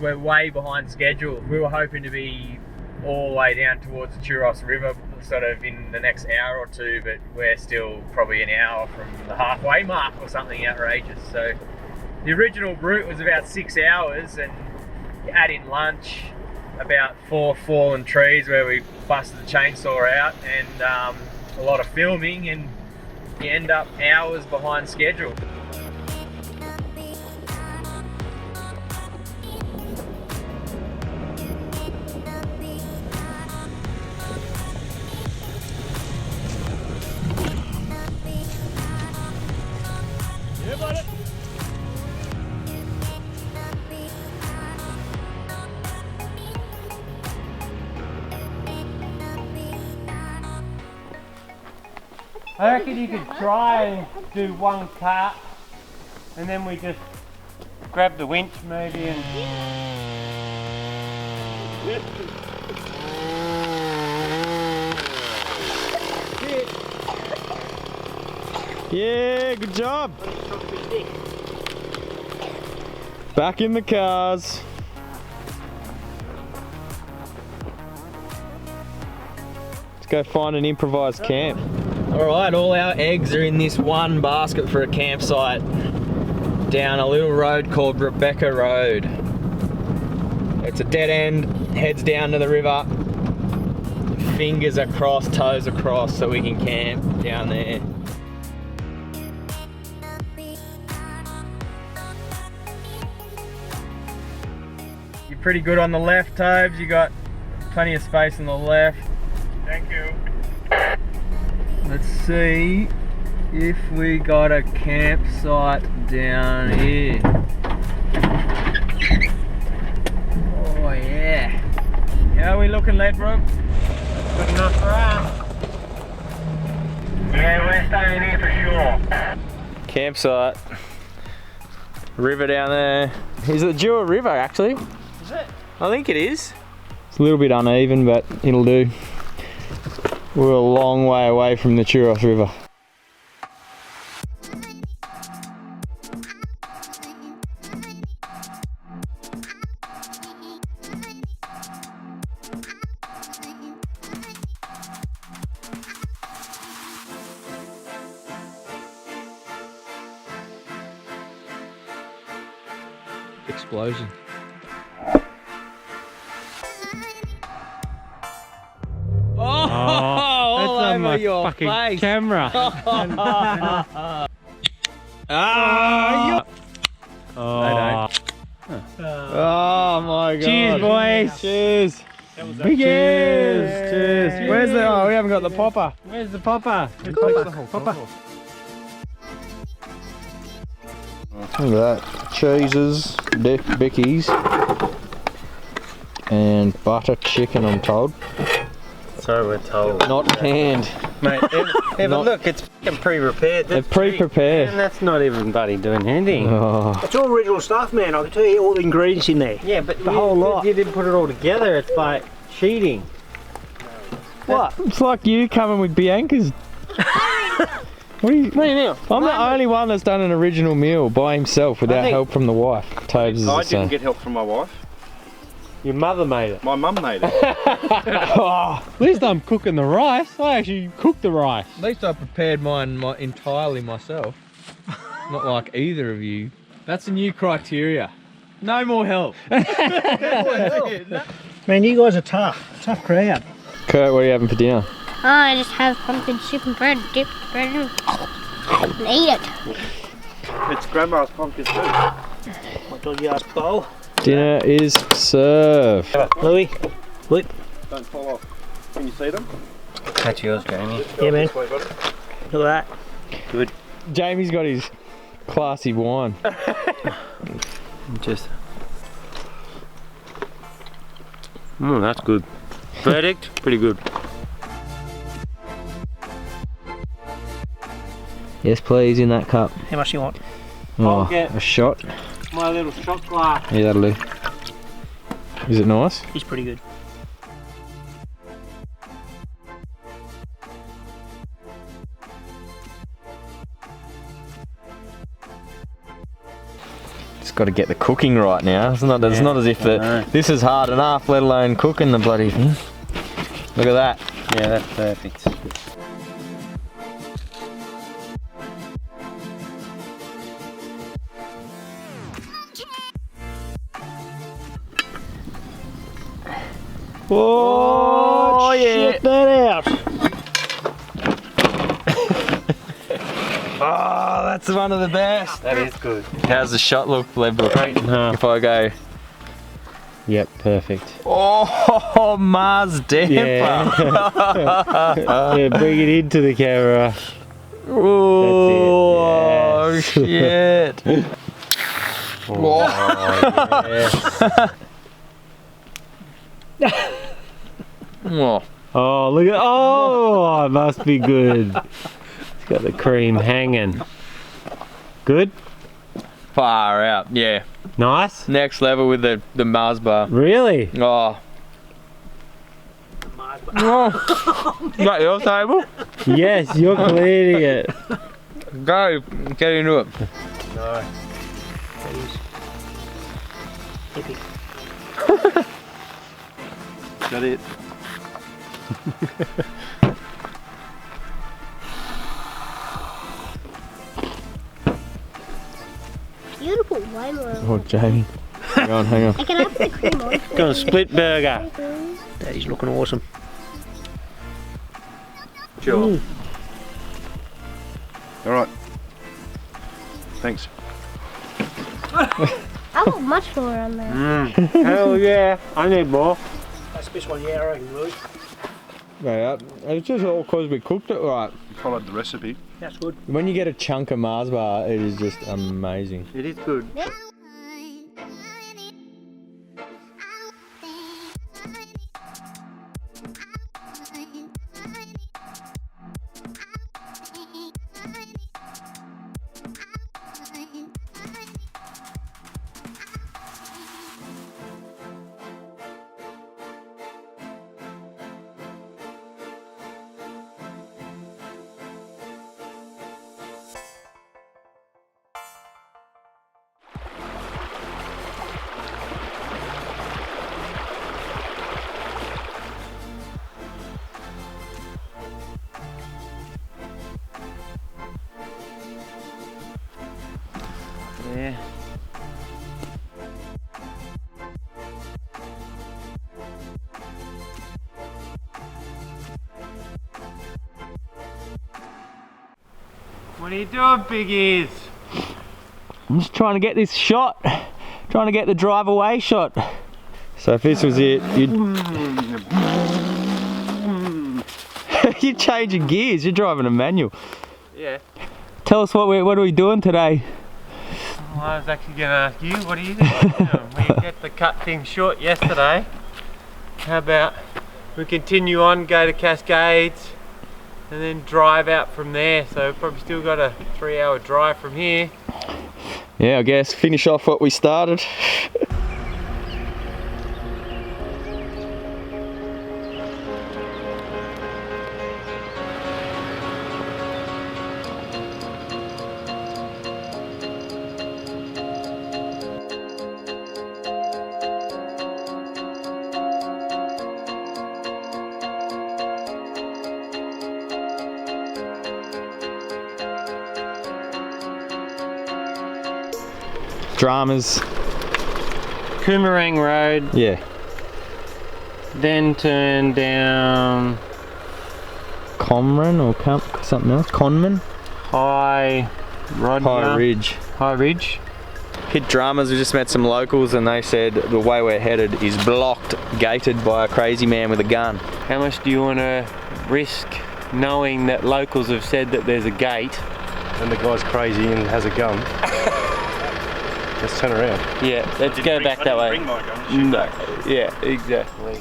we're way behind schedule. We were hoping to be all the way down towards the Tuross River sort of in the next hour or two, but we're still probably an hour from the halfway mark or something outrageous. So the original route was about 6 hours, and you add in lunch, about 4 fallen trees where we busted the chainsaw out, and a lot of filming, and you end up hours behind schedule. Yeah, buddy. I reckon you could try and do one cut, and then we just grab the winch maybe and... Yeah, good job. Back in the cars. Let's go find an improvised camp. Alright, all our eggs are in this one basket for a campsite down a little road called Rebecca Road. It's a dead end, heads down to the river, fingers across, toes across, so we can camp down there. You're pretty good on the left, Tobes. You got plenty of space on the left. Thank you. Let's see if we got a campsite down here. Oh yeah. How are we looking, Ledbrook? Good enough for us. Yeah, we're staying here for sure. Campsite. River down there. Is it the Deua River actually? Is it? I think it is. It's a little bit uneven, but it'll do. We're a long way away from the Tuross River. Explosion. All over on my your fucking face. camera. Oh my god. Cheers, boys. Cheers. Cheers. Cheers. Where's the, oh, we haven't got the popper. Where's the popper? Popper. Look at that. Cheeses, Bickies, and butter chicken, I'm told. So we're told. Not canned. Mate, but look, it's fucking pre-prepared. They're pre-prepared. And that's not even bloody doing anything. Oh. It's all original stuff, man. I can tell you all the ingredients in there. Yeah, but The whole lot. You didn't put it all together. It's like cheating. What? It's like you coming with Bianca's. What do you mean? I'm the only one that's done an original meal by himself without help from the wife. Tobes is the I same. didn't get help from my wife. Your mother made it. My mum made it. Oh, At least I'm cooking the rice. I actually cooked the rice. at least I prepared mine entirely myself. Not like either of you. That's a new criteria. No more help. Man, you guys are tough. Tough crowd. Kurt, what are you having for dinner? I just have pumpkin soup and bread, dip the bread in and eat it. It's grandma's pumpkin soup. My doggy ass bowl. Dinner is served. Louis. Look. Don't fall off. Can you see them? That's yours, Jamie. Yeah, man. This way, buddy. Look at that. Good. Jamie's got his classy wine. Just. That's good. Verdict? Pretty good. Yes, please, in that cup. How much do you want? Oh, I'll get- a shot. My little shot glass. Yeah, that'll do. Is it nice? He's pretty good. It's Just got to get the cooking right now. It's not as if this is hard enough, let alone cooking the bloody thing. Look at that. Yeah, that's perfect. Oh, yeah. Check that out. Oh, that's one of the best. That is good. How's the shot look, Level? If I go, Yep, perfect. oh, Mars Depa. Yeah, bring it into the camera. Oh, That's shit. Oh, yes. Oh. Oh, look at, oh, it must be good. It's got the cream hanging. Good? Far out, yeah. Nice? Next level with the Mars bar. Really? Oh. Oh. Is that your table? Yes, you're cleaning it. Go, get into it. No. Epic. Is that it? Beautiful, way more. Oh, Jamie. Hang on, hang on. I can have the cream on. Got a split burger. Daddy's looking awesome. Sure. Alright. Thanks. I want much more on there. Hell yeah. I need more. That's this one, yeah, I reckon, Louis. Yeah, it's just all because we cooked it right. Followed the recipe. That's good. When you get a chunk of Mars bar, it is just amazing. It is good. Yeah. What are you doing, big ears? I'm just trying to get this shot. Trying to get the drive away shot. So if this was it, you're changing gears, you're driving a manual. Yeah. Tell us what are we doing today? Well, I was actually going to ask you, what are you doing? We get the cut thing short yesterday. How about we continue on, go to Cascades, and then drive out from there. So we've probably still got a 3-hour drive from here. Yeah, I guess finish off what we started. Dramas. Coomerang Road, Yeah. then turn down Conman or something else? Conman? High Ridge. High Ridge. Hit Dramas, we just met some locals and they said the way we're headed is blocked, gated by a crazy man with a gun. How much do you want to risk knowing that locals have said that there's a gate? And the guy's crazy and has a gun. Let's turn around. Yeah, let's go back that way. Bring my gun. No, yeah, exactly.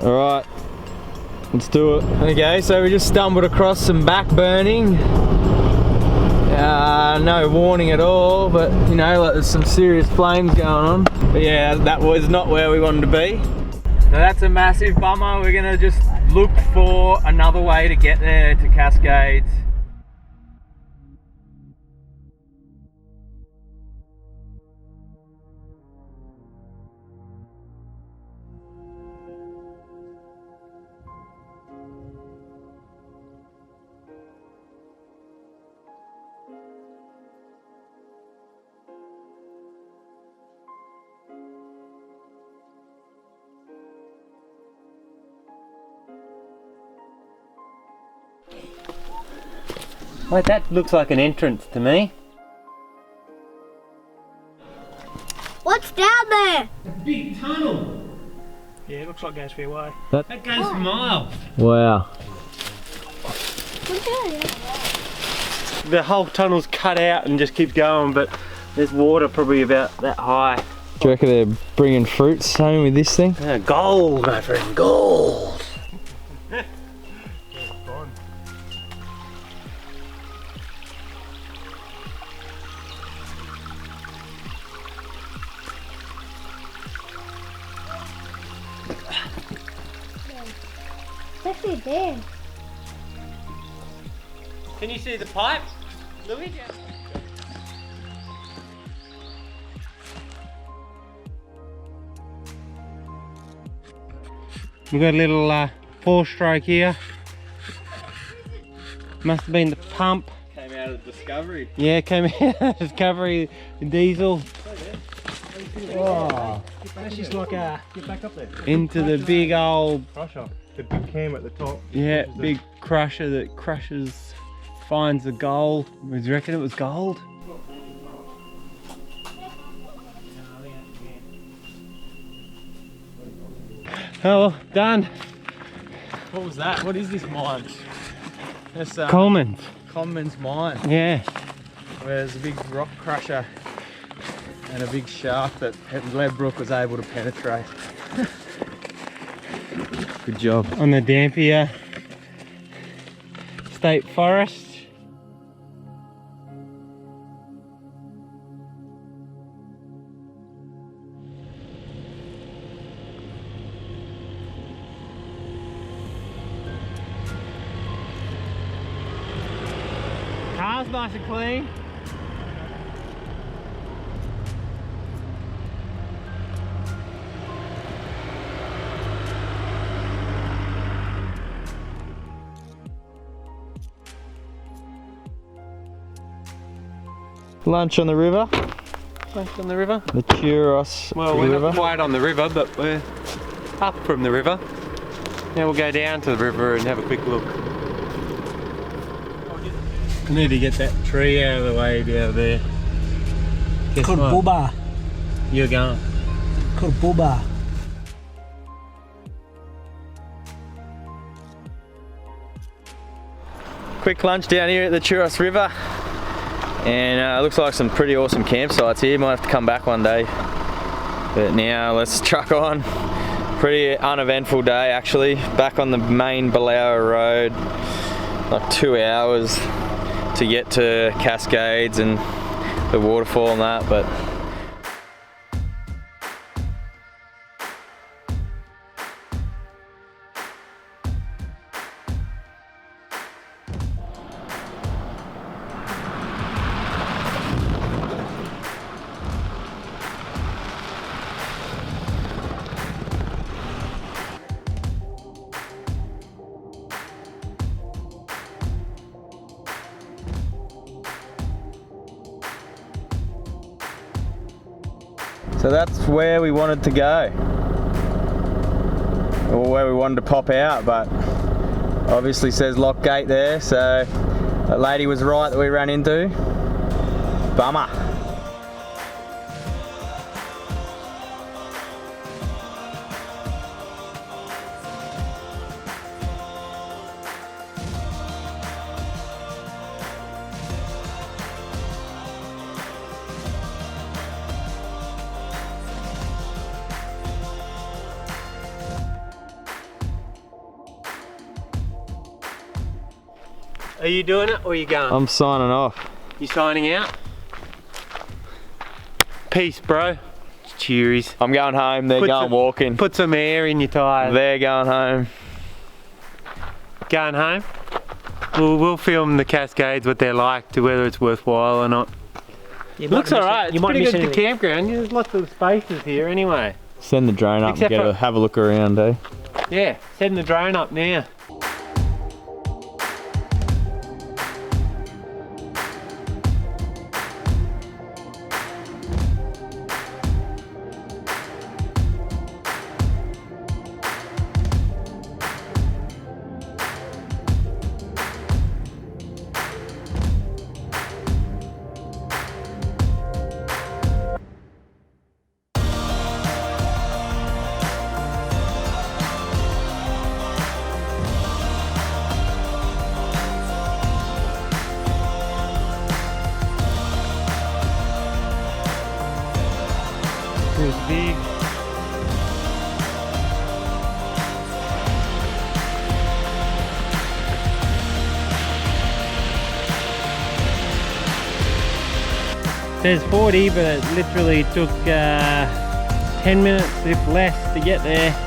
Alright, let's do it. Okay, so we just stumbled across some back burning. No warning at all, but you know, like there's some serious flames going on. But yeah, that was not where we wanted to be. So that's a massive bummer. We're gonna just look for another way to get there to Cascades. Wait, that looks like an entrance to me. What's down there? Big tunnel. Yeah, it looks like it goes fair way. That goes for miles. Wow. The whole tunnel's cut out and just keeps going, but there's water probably about that high. Do you reckon they're bringing fruits home with this thing? Yeah, gold, my friend, gold. It's actually there. Can you see the pipe, Louis? We've got a little 4-stroke here. Must have been the pump. Came out of Discovery. Yeah, came out of Discovery diesel. Oh, that's just like a. Get back up there. Into the big old, Crusher. The big cam at the top. yeah, big crusher that crushes, finds the gold. Do you reckon it was gold? Oh, done. What was that? What is this mine? That's Conmans. Conmans mine, Yeah. where there's a big rock crusher and a big shaft that Leadbrook was able to penetrate. Good job. On the Dampier State Forest. Car's nice and clean. Lunch on the river, Lunch on the river. the Tuross Well, we're River. not quite on the river, but we're up from the river. Now we'll go down to the river and have a quick look. I need to get that tree out of the way down there. Guess Called what? Booba. You're going. Called Booba. Quick lunch down here at the Tuross River, and it looks like some pretty awesome campsites here. Might have to come back one day, but now let's truck on. Pretty uneventful day actually. Back on the main Boheme road, like 2 hours to get to Cascades and the waterfall and that, but so that's where we wanted to go, or where we wanted to pop out, but obviously says lock gate there, so that lady was right that we ran into. Bummer. Are you doing it or are you going? I'm signing off. You signing out? Peace, bro. Cheeries. I'm going home, they're going walking. Put some air in your tyres. They're going home. Going home? We'll film the Cascades, what they're like, to whether it's worthwhile or not. You Looks might miss alright. it. It's You might pretty miss good to anything. campground. There's lots of spaces here anyway. Send the drone up Except and for- have a look around, eh? Yeah, setting the drone up now. says 40, but it literally took 10 minutes, if less, to get there.